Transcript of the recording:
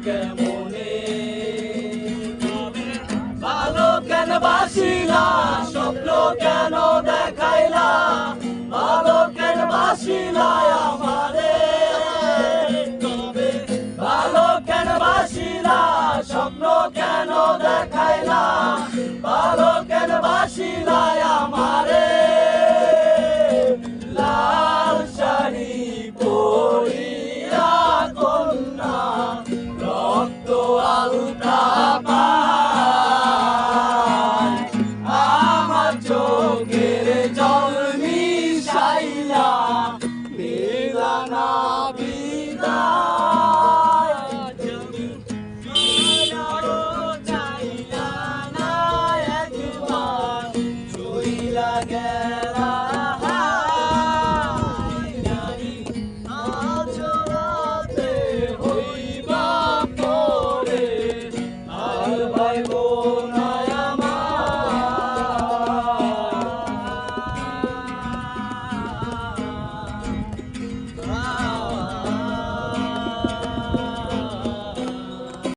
কেমনে ভালো কেন বাসিলা স্বপ্ন কেন দেখাইলা ভালো কেন বাসিলা আমারে ভালো কেন বাসিলা স্বপ্ন কেন দেখাইলা ভালো কেন বাসিলা আমারে লাল শাড়ি পরিয়া কন্যা রক্ত আলতা পায় আমার চোখের জল মিশাইলা দিলা না বিদায় চাইলা না একবার চইলা গেলা